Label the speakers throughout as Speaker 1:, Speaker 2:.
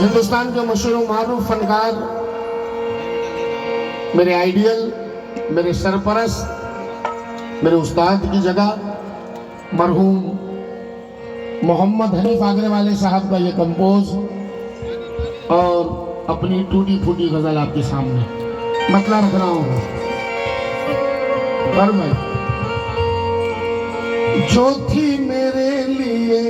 Speaker 1: हिंदुस्तान के मशहूर मारूफ फनकार, मेरे आइडियल, मेरे सरपरस्त, मेरे उस्ताद की जगह मरहूम मोहम्मद हनीफ आगरेवाले साहब का ये कंपोज और अपनी टूटी फूटी गजल आपके सामने मतला रख रहा हूँ। पर मैं जो थी मेरे लिए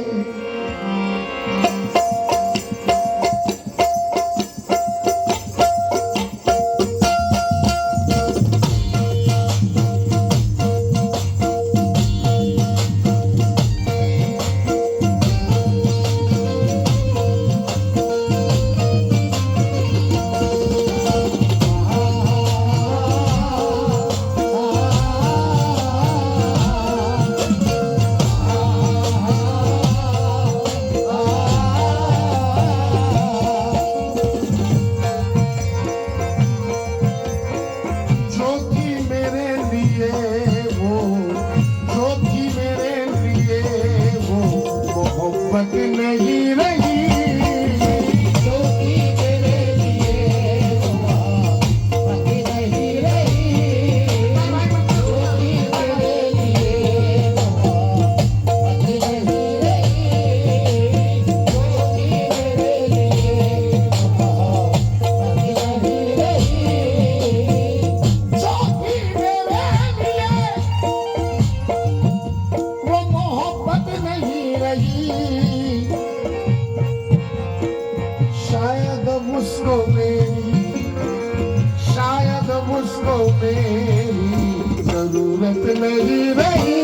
Speaker 1: शायद मुझको मेरी जरूरत नहीं रही।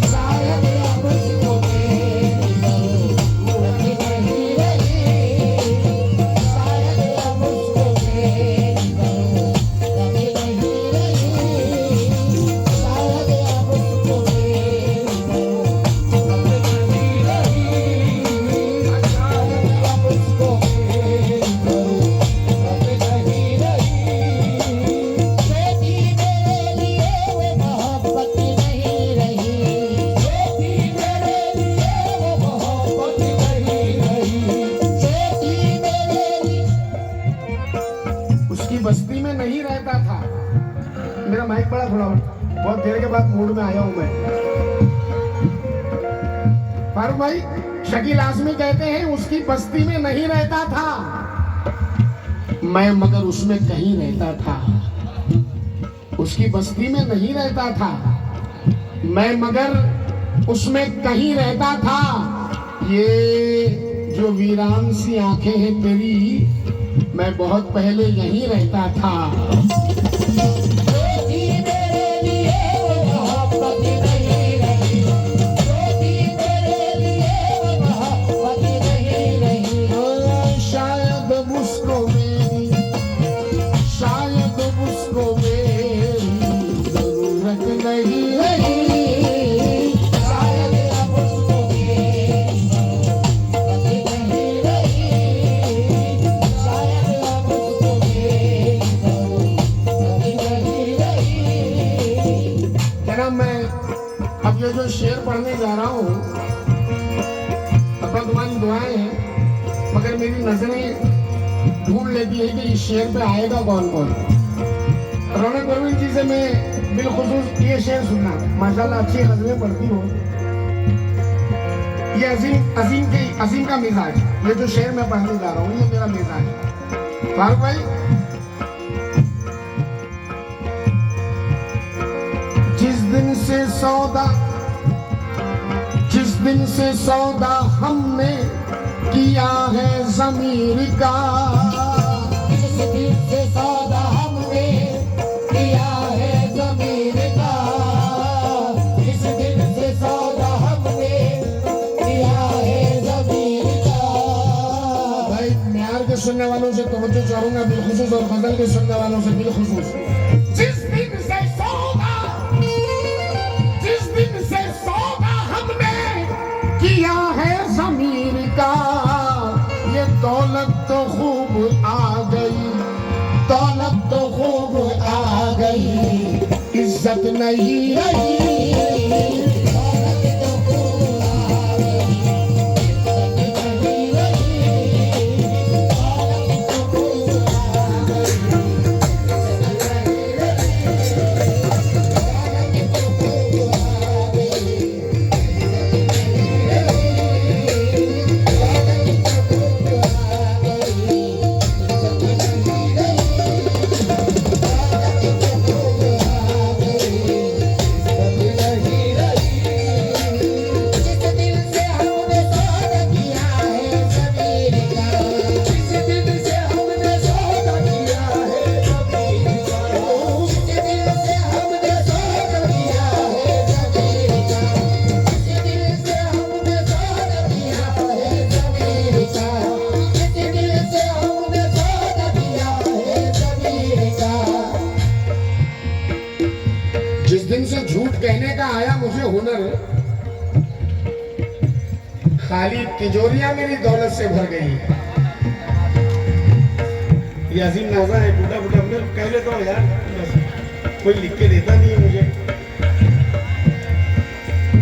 Speaker 1: शायद मुझको मेरी जरूरत नहीं रही। शायद मुझको मेरी जरूरत नहीं रही। शायद मुझको मेरी जरूरत नहीं रही। शायद मुझको बस्ती में नहीं रहता था। मेरा माइक बड़ा खुला, बहुत देर के बाद मूड में आया हूं मैं। फारूक भाई, शकील आजमी कहते हैं उसकी बस्ती में नहीं रहता था मैं, मगर उसमें कहीं रहता था। उसकी बस्ती में नहीं रहता था मैं, मगर उसमें कहीं रहता था। ये जो वीरान सी आंखें हैं तेरी, मैं बहुत पहले यहीं रहता था। शायद मुझको मेरी, शायद मुझको मेरी जरूरत नहीं रही। मैं अब ये जो शेर पढ़ने जा रहा हूँ, अपना तुम्हारी दुआएं हैं, मगर मेरी नजरें ढूंढ लेती है कि इस शेर पे आएगा कौन कौन। रौनक परवीन जी से मैं बिलखुसूस ये शेर सुनना, माशाल्लाह अच्छी गजलें पढ़ती हो। ये अजीम का मिजाज, ये जो शेर मैं पढ़ने जा रहा हूँ ये मेरा मिजाज। फारूक भाई, जिस दिन से सौदा हमने किया है ज़मीर का, जिस दिन से सौदा हमने किया है ज़मीर का, जिस दिन से सौदा हमने किया है ज़मीर का। भाई म्यार के सुनने वालों से तवज्जो चाहूंगा बिलखुसूस, और गजल के सुनने वालों से बिलखुसूस। जिस दिन से किया है ज़मीर का, ये दौलत तो खूब आ गई, दौलत तो खूब आ गई, इज्जत नहीं रही। दौलत तो खूब आ गई, इज्जत नहीं रही। हुनर, खाली तिजोरियां मेरी दौलत से भर गई। ये अजीम नाजा है, टूटा फूटा कह लेता हूँ यार, कोई लिख के देता नहीं है मुझे।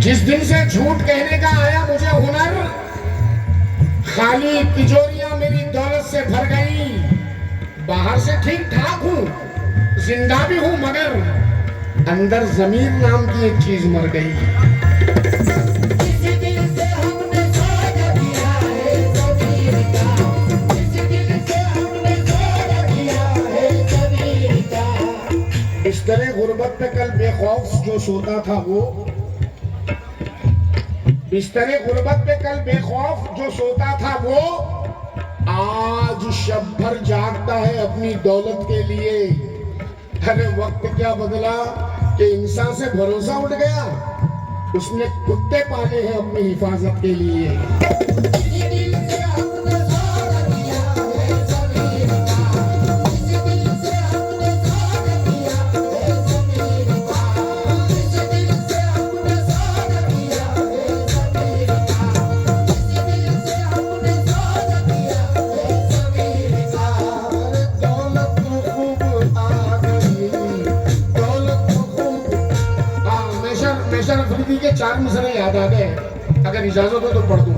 Speaker 1: जिस दिन से झूठ कहने का आया मुझे हुनर, खाली तिजोरियां मेरी दौलत से भर गई। बाहर से ठीक ठाक हूं, जिंदा भी हूं, मगर अंदर ज़मीर नाम की एक चीज मर गई। बिस्तरे गुर्बत पे कल बेखौफ जो सोता था वो, बिस्तरे गुर्बत पे कल बेखौफ जो सोता था वो, आज शब भर जागता है अपनी दौलत के लिए। अरे वक्त क्या बदला कि इंसान से भरोसा उठ गया, उसने कुत्ते पाले हैं अपनी हिफाजत के लिए। अफरीदी के 4 मसले याद आ गए, अगर इजाजत हो तो पढ़ दूं।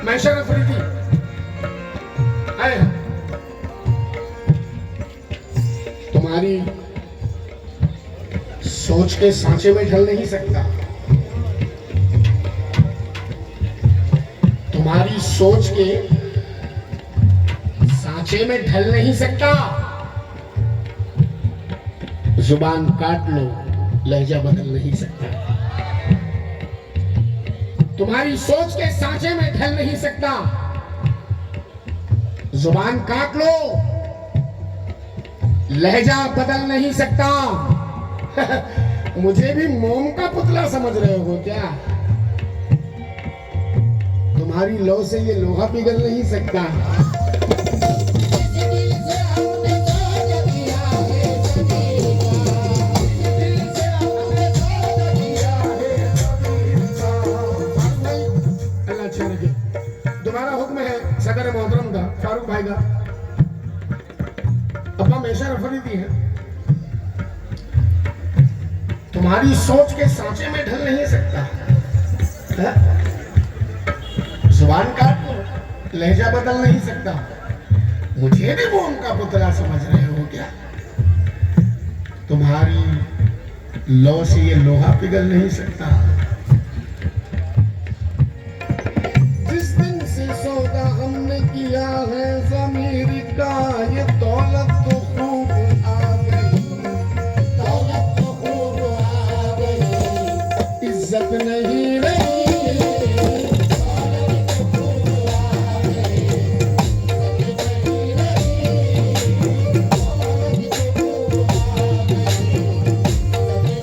Speaker 1: मैशर अफरीदी आए, तुम्हारी सोच के सांचे में ढल नहीं सकता, तुम्हारी सोच के सांचे में ढल नहीं सकता। जुबान काट लो, लहजा बदल नहीं सकता। तुम्हारी सोच के सांचे में ढल नहीं सकता। जुबान काट लो, लहजा बदल नहीं सकता। मुझे भी मोम का पुतला समझ रहे हो क्या? तुम्हारी लौ से ये लोहा पिघल नहीं सकता। तुम्हारा हुक्म है सदर मोहतरम का, फारूक भाई का, अब्बा मैशर अफरीदी है। तुम्हारी सोच के सांचे में ढल नहीं सकता। जुबान काट लो, लहजा बदल नहीं सकता। मुझे भी मोम का पुतला समझ रहे हो क्या? तुम्हारी लौ से ये लोहा पिघल नहीं सकता। सौदा हमने किया है ज़मीर का, ये दौलत तो खूब आ गई, दौलत तो खूब आ गई, इज्जत नहीं रही, दौलत तो खूब आ गई, इज्जत नहीं रही, दौलत तो खूब आ गई,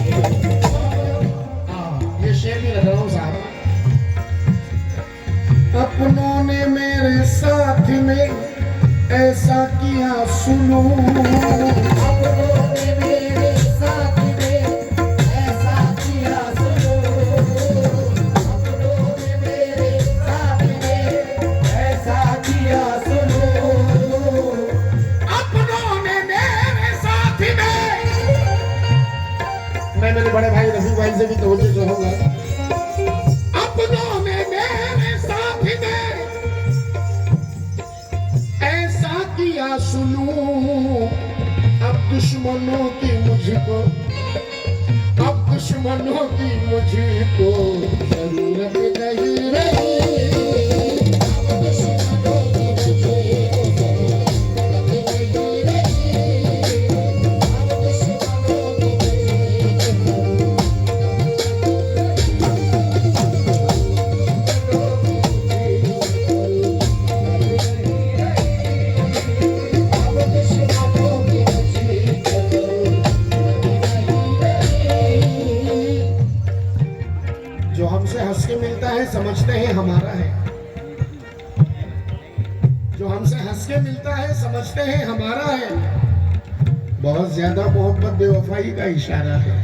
Speaker 1: इज्जत नहीं रही। ये शेर भी लग रहा हूँ साहब। अपनों ने मेरे साथ में ऐसा किया सुलूक, अपनों ने मेरे साथ में ऐसा किया सुलूक, अपनों ने मेरे साथ में ऐसा किया सुलूक, अपनों ने मेरे साथ में। मैं मेरे बड़े भाई रफी भाई से भी तवज्जो चाहूंगा। अपनों ने मेरे ऐसा किया सुलूक, अब दुश्मनों की मुझको, अब दुश्मनों की मुझको जरूरत नहीं रही, अब दुश्मनों की मुझको जरूरत नहीं रही, अब दुश्मनों की जो हमसे हंस के मिलता है समझते हैं हमारा है, जो हमसे हंस के मिलता है समझते हैं हमारा है। बहुत ज्यादा मोहब्बत बेवफाई का इशारा है।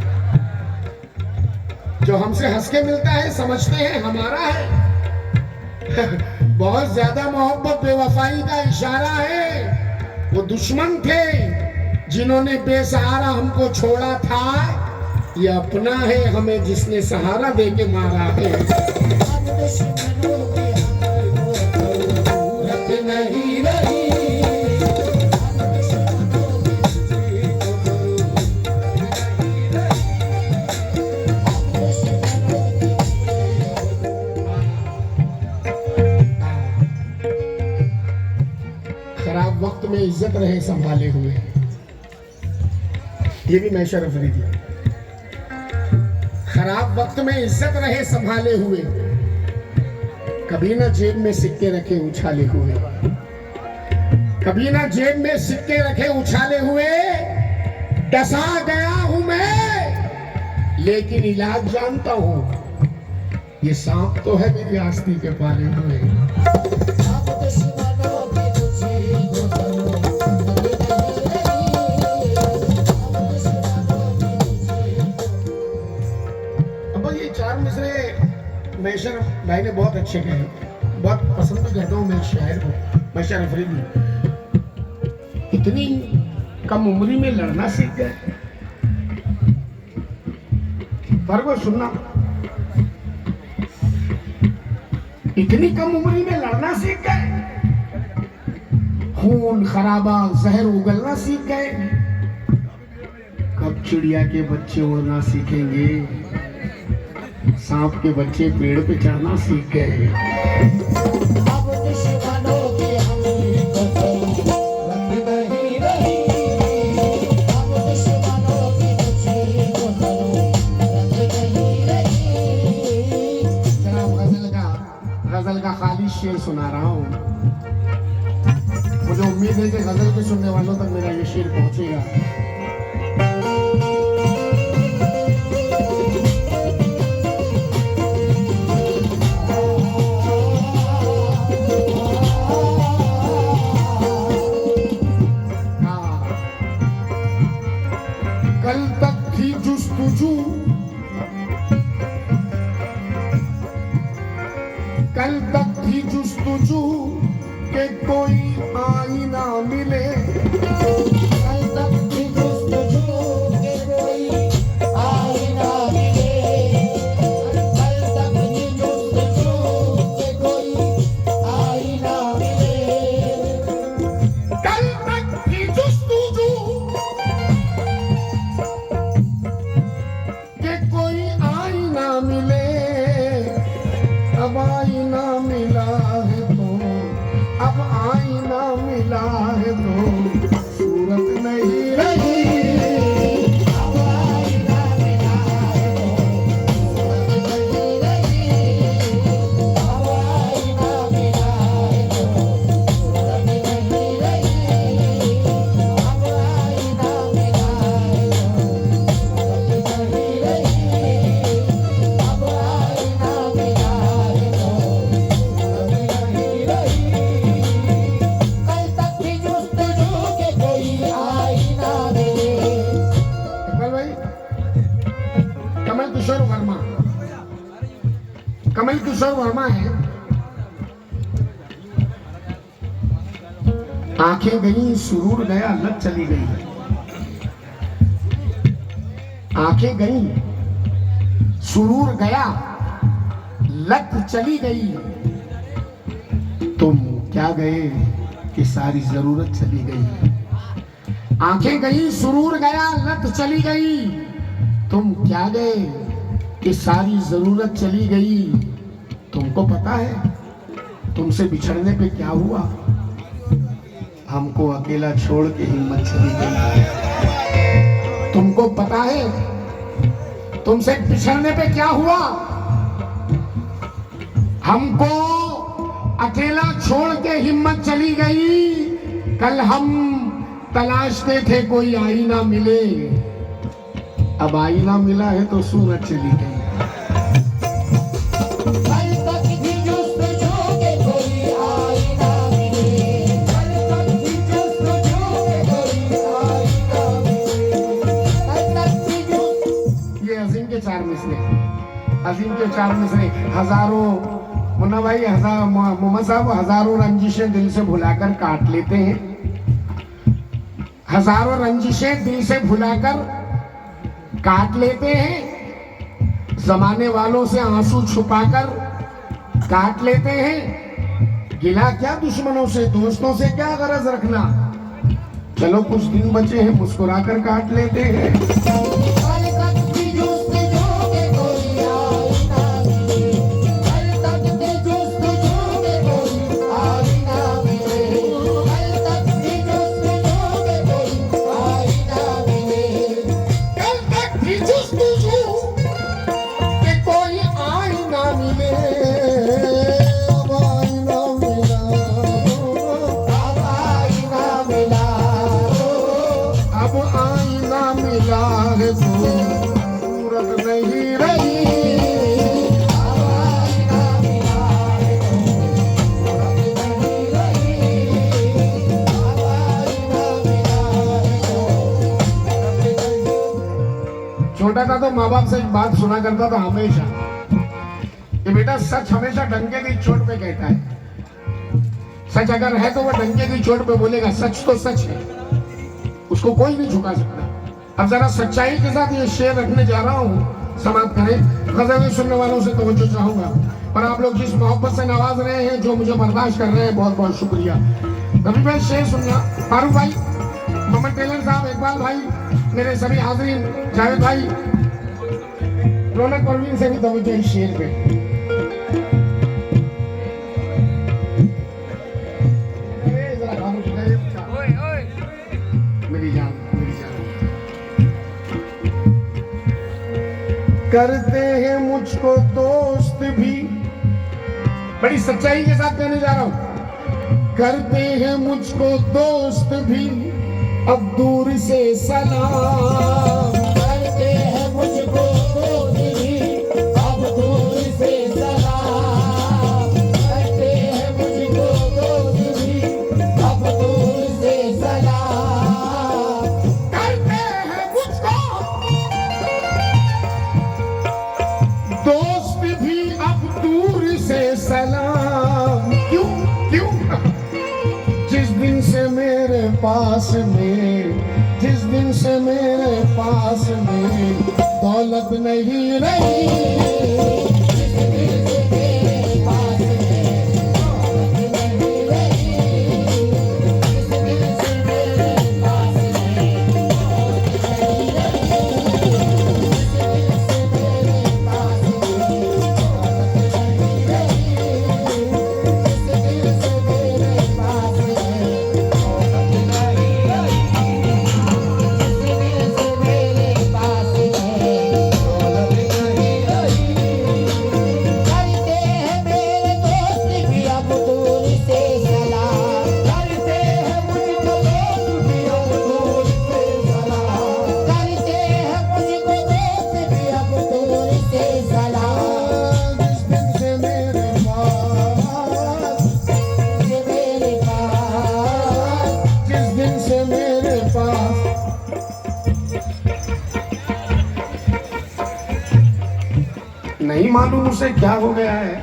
Speaker 1: जो हमसे हंस के मिलता है समझते हैं हमारा है। बहुत ज्यादा मोहब्बत बेवफाई का इशारा है। वो दुश्मन थे जिन्होंने बेसहारा हमको छोड़ा था, ये अपना है हमें जिसने सहारा दे के मारा है। नहीं रही खराब वक्त में इज्जत रहे संभाले हुए, ये भी मैशर अफरीदी। खराब वक्त में इज्जत रहे संभाले हुए, कभी ना जेब में सिक्के रखे उछाले हुए, कभी ना जेब में सिक्के रखे उछाले हुए। डसा गया हूं मैं लेकिन इलाज जानता हूं, ये सांप तो है मेरी आस्ती के पाले हुए। अब ये चार मिसरे मैशर भाई ने बहुत अच्छे कहे, बहुत पसंद भी करता हूँ मैं इस शायर को, मैशर अफरीदी। इतनी कम उम्री में लड़ना सीख गए। पर वो सुनना, इतनी कम उम्री में लड़ना सीख गए, खून खराबा जहर उगलना सीख गए। कब चिड़िया के बच्चे उड़ना सीखेंगे, सांप के बच्चे पेड़ पे चढ़ना सीख गए। गजल का खाली शेर सुना रहा हूँ, मुझे उम्मीद है कि गजल के सुनने वालों तक मेरा ये शेर पहुंचेगा। कल तक थी जुस्तुजू, कल तक थी जुस्तुजू के कोई आईना मिले। कल तक थी जुस्तुजू के कोई आईना मिले। कल तक थी जुस्तुजू के कोई आईना मिले। कल तक थी जुस्तुजू के कोई आईना मिले। अब आईना मिला है तो, अब आईना मिला है तो सूरत नहीं रही। अब आईना मिला है तो सूरत नहीं रही। अब आईना मिला है तो सूरत नहीं रही। अब आईना मिला है तो सूरत नहीं रही। अब आईना मिला है तो सूरत नहीं रही। कल तक थी जुस्तजू के कोई आईना मिले। इकबाल भाई, कमल किशोर वर्मा, कमल किशोर वर्मा है। आंखें गई सुरूर गया लत चली गई। आंखें गई सुरूर गया लत चली गई। तुम क्या गए कि सारी जरूरत चली गई। आंखें गई सुरूर गया लत चली गई। तुम क्या गए कि सारी जरूरत चली गई। तुमको पता है तुमसे बिछड़ने पे क्या हुआ। हमको अकेला छोड़ के हिम्मत चली गई। तुमको पता है तुमसे बिछड़ने पे क्या हुआ। हमको अकेला छोड़ के हिम्मत चली गई। कल हम तलाशते थे कोई आईना मिले। अब आईना मिला है तो सूरत चली गई। ये अजीम के चार मिसरे। चार मिसरे, हजारों, मुन्ना भाई मोहम्मद साहब हजारों रंजिशें दिल से भुलाकर काट लेते हैं, हजारों रंजिशें दिल से भुलाकर काट लेते हैं, जमाने वालों से आंसू छुपाकर काट लेते हैं। गिला क्या दुश्मनों से, दोस्तों से क्या गरज रखना, चलो कुछ दिन बचे हैं मुस्कुराकर काट लेते हैं। सूरत नहीं रही, छोटा था तो माँ बाप से एक बात सुना करता था हमेशा कि बेटा सच हमेशा डंके की चोट पे कहता है, सच अगर है तो वो डंके की चोट पे बोलेगा, सच तो सच है, उसको कोई नहीं झुका सकता। अब जरा सच्चाई के साथ ये शेर रखने जा रहा हूँ, समाप्त करें। गज़लें सुनने वालों से तवज्जो चाहूंगा, पर आप लोग जिस मोहब्बत से नवाज रहे हैं, जो मुझे बर्दाश्त कर रहे हैं, बहुत बहुत शुक्रिया। रवि भाई शेर सुनना, फारूक भाई, मोहम्मद टेलर साहब, इकबाल भाई, मेरे सभी हाज़रीन, जावेद भाई, रौनक परवीन से भी तवज्जो इस शेर पे। मेरी जान करते हैं मुझको दोस्त भी, बड़ी सच्चाई के साथ कहने जा रहा हूं, करते हैं मुझको दोस्त भी अब दूर से सलाम, करते हैं मुझको दोस्त भी अब दूर से सलाम, करते हैं मुझको दोस्त भी अब दूर से सलाम, करते हैं मुझको दोस्त भी अब दूर से सलाम। क्यों क्यों? जिस दिन से मेरे पास में, जिस दिन से मेरे पास में दौलत नहीं रही, नहीं मालूम उसे क्या हो गया है,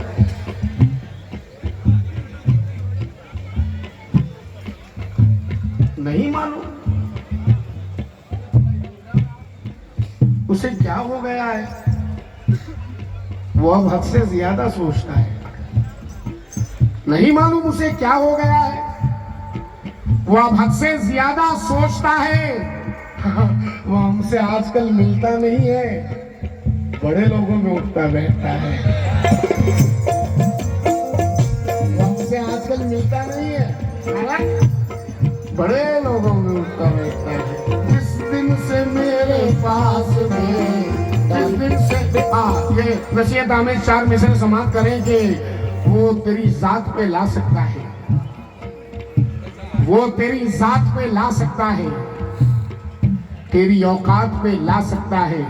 Speaker 1: नहीं मालूम उसे क्या हो गया है, वो अब हद से ज्यादा सोचता है। नहीं मालूम उसे क्या हो गया है, वो अब हद से ज्यादा सोचता है। वो हमसे आजकल मिलता नहीं है, बड़े लोगों में उठता बैठता है। हमसे आजकल मिलता नहीं है, बड़े लोगों में उठता बैठता है। जिस दिन से मेरे पास में, जिस दिन से ये नसीहत हमें 4 में से समाप्त करें कि वो तेरी जात पे ला सकता है, वो तेरी जात पे ला सकता है, तेरी औकात पे ला सकता है।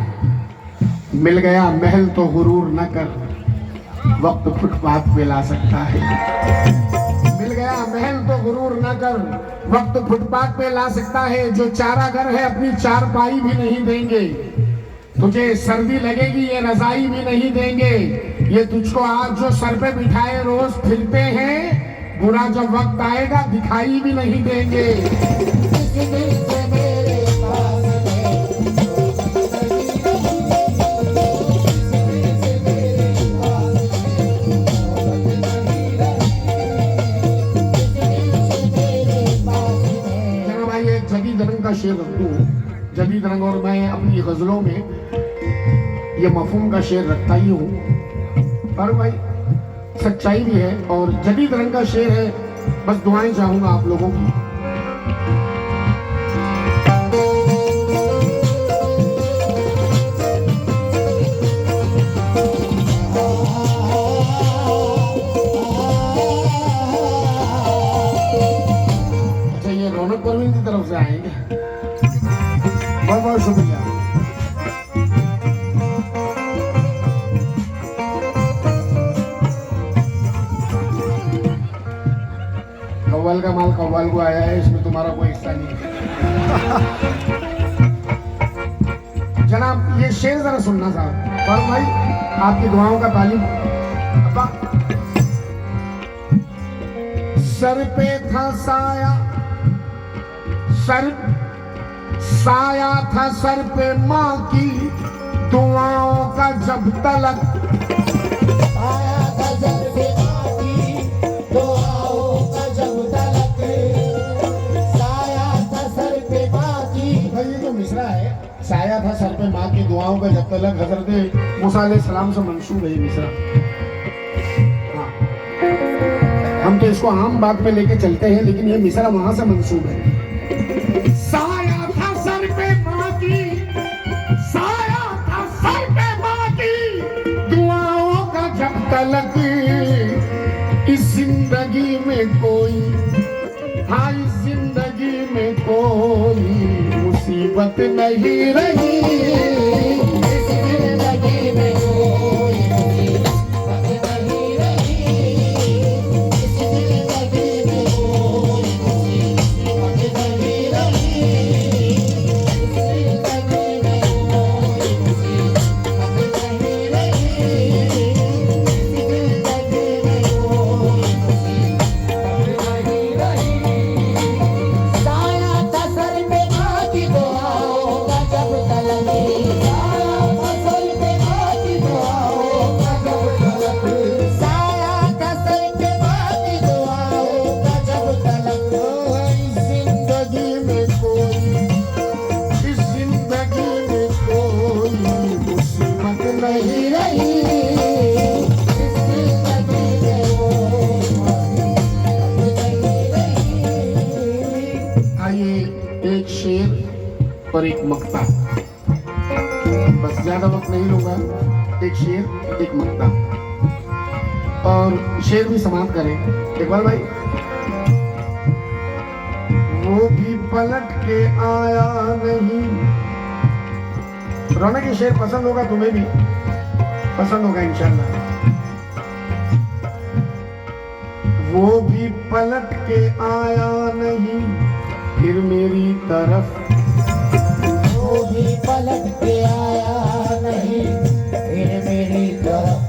Speaker 1: मिल गया महल तो गुरूर न कर, वक्त फुटपाथ पे ला सकता है। मिल गया महल तो गुरूर न कर, वक्त फुटपाथ पे ला सकता है। जो चारा घर है अपनी चारपाई भी नहीं देंगे, तुझे सर्दी लगेगी ये रजाई भी नहीं देंगे। ये तुझको आज जो सर पे बिठाए रोज फिरते हैं, बुरा जब वक्त आएगा दिखाई भी नहीं देंगे। जदीद रंग का शेर रखूं, जदीद रंग, और मैं अपनी गजलों में ये मफहूम का शेर रखता ही हूँ, पर भाई सच्चाई भी है और जदीद रंग का शेर है। बस दुआएं चाहूंगा आप लोगों की। अच्छा, ये रौनक परवीन की तरफ से आएंगे, बहुत बहुत शुक्रिया। कव्वाल का माल कव्वाल को आया है, इसमें तुम्हारा कोई हिस्सा नहीं है। जनाब ये शेर जरा सुनना साहब, और भाई आपकी दुआओं का तालीम। सर पे था साया, साया था सर पे माँ की दुआओं का जब तलक, साया था सर पे माँ की दुआओं का जब तलक, साया था सर पे माँ की। भाई ये जो मिसरा है, साया था सर पे माँ की दुआओं का जब तलक, हजरत मूसा अलैहिस्सलाम से मंसूब है ये मिसरा। हाँ, हम तो इसको आम बात में लेके चलते हैं, लेकिन ये मिसरा वहां से मंसूब है। साया था सर पे माँ की, साया था सर पे माँ की दुआओं का जब तलक, इस जिंदगी में कोई, हाँ इस जिंदगी में कोई मुसीबत नहीं रही, इस जिंदगी में कोई मुसीबत नहीं रही, इस जिंदगी में कोई मुसीबत नहीं रही, इस जिंदगी में कोई मुसीबत नहीं रही, इस जिंदगी में कोई मुसीबत नहीं रही। साया था सर पे माँ की दुआओं का जब तलक, साया था सर पे माँ की दुआओं का जब तलक, साया था सर पे माँ की दुआओं का जब तलक, इस जिंदगी में कोई, इस जिंदगी में कोई मुसीबत नहीं रही, इस जिंदगी में कोई मुसीबत नहीं रही। आइए एक शेर और एक मक्ता, बस ज्यादा वक्त नहीं लूंगा। एक शेर एक मक्ता, और शेर भी समाप्त करें इकबाल भाई। वो भी पलट के आया नहीं, रौनक ये शेर पसंद होगा, तुम्हें भी पसंद होगा इंशाल्लाह। वो भी पलट के आया नहीं फिर मेरी तरफ, वो भी पलट के आया नहीं फिर मेरी तरफ,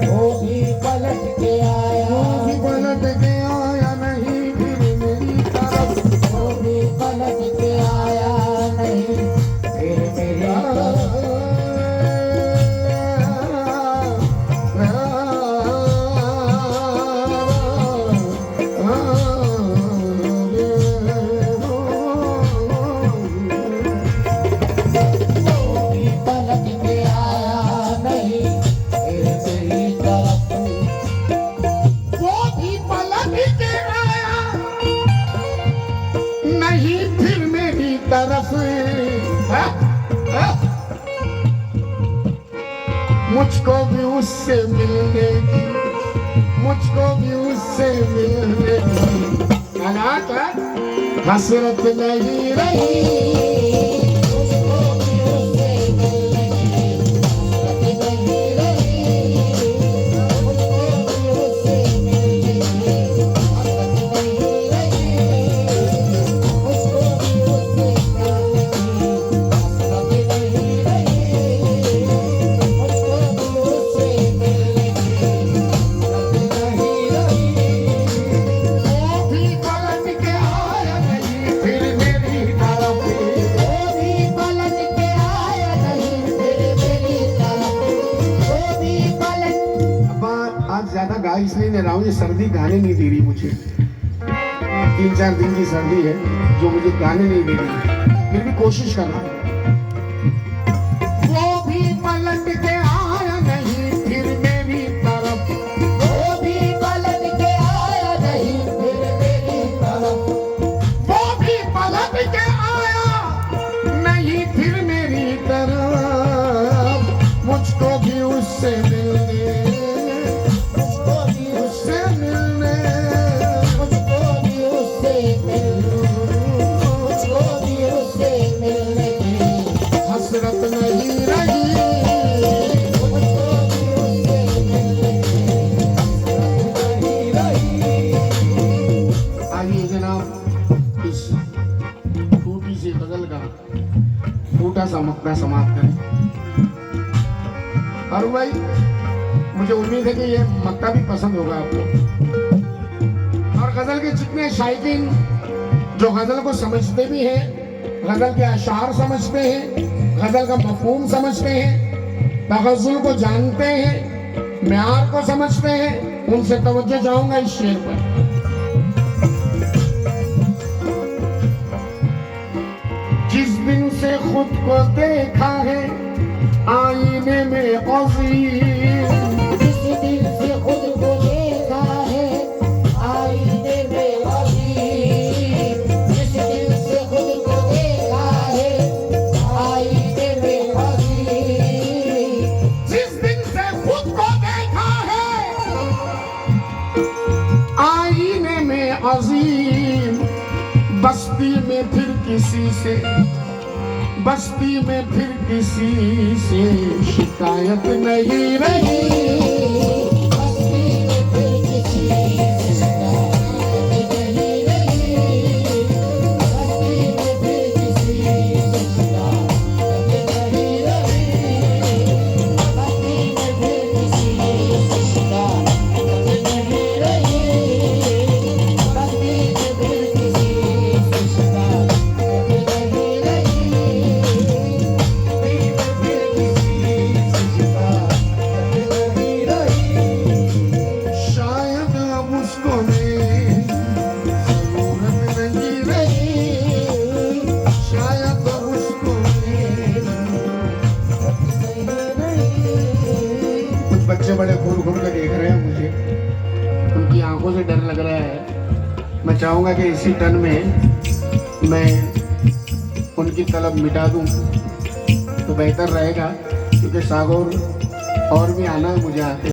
Speaker 1: वो भी पलट के आया, वो भी पलट के आया नहीं फिर मेरी तरफ, वो भी पलट के आया नहीं फिर मेरी तरफ। मुझको भी उससे मिलने की, मुझको भी उससे मिलने की हालात हसरत नहीं रही। बताओ, ये सर्दी गाने नहीं दे रही मुझे। 3-4 दिन की सर्दी है जो मुझे गाने नहीं दे रही, फिर भी कोशिश कर रहा हूं। वो भी पलट के आया नहीं फिर मेरी तरफ,
Speaker 2: वो भी पलट के आया नहीं फिर मेरी तरफ,
Speaker 1: वो भी पलट के आया नहीं फिर मेरी तरफ। मुझको भी उससे मिलने,
Speaker 2: मुझको भी
Speaker 1: उससे मिलने,
Speaker 2: मुझको भी उससे मिलने, मुझको भी उससे मिलने की
Speaker 1: हसरत नहीं रही।
Speaker 2: मुझको भी उससे मिलने की हसरत नहीं रही।
Speaker 1: आइए जनाब, इस टूटी सी गजल का टूटा सा मकता समाप्त करें। और भाई मुझे उम्मीद है कि ये मक्ता भी पसंद होगा आपको। और गजल के जितने शायकीन जो गजल को समझते भी हैं, गजल के अशार समझते हैं, गजल का मफहूम समझते हैं, तगज़ुल को जानते हैं, म्यार को समझते हैं, उनसे तवज्जो चाहूंगा इस शेर पर। जिस दिन से खुद को देखा है आईने में अज़ीम,
Speaker 2: जिस दिन से खुद को देखा है आईने में अज़ीम, जिस दिन से खुद को देखा है आईने में अज़ीम,
Speaker 1: जिस दिन से खुद को देखा है आईने में अज़ीम, बस्ती में फिर किसी से, बस्ती में फिर किसी से शिकायत नहीं रही।
Speaker 2: बस्ती में फिर किसी से शिकायत नहीं रही, बस्ती में फिर किसी से शिकायत नहीं रही, बस्ती में फिर किसी से शिकायत नहीं रही, बस्ती में फिर किसी से शिकायत नहीं रही।
Speaker 1: शायद अब उसको मेरी जरूरत नहीं रही, शायद अब उसको मेरी कुछ बच्चे बड़े घूर घूर के देख रहे हैं मुझे, उनकी आंखों से डर लग रहा है। मैं चाहूंगा कि इसी टर्न में मैं उनकी तलब मिटा दूं तो बेहतर रहेगा, क्योंकि सागौर और भी आना है मुझे आते।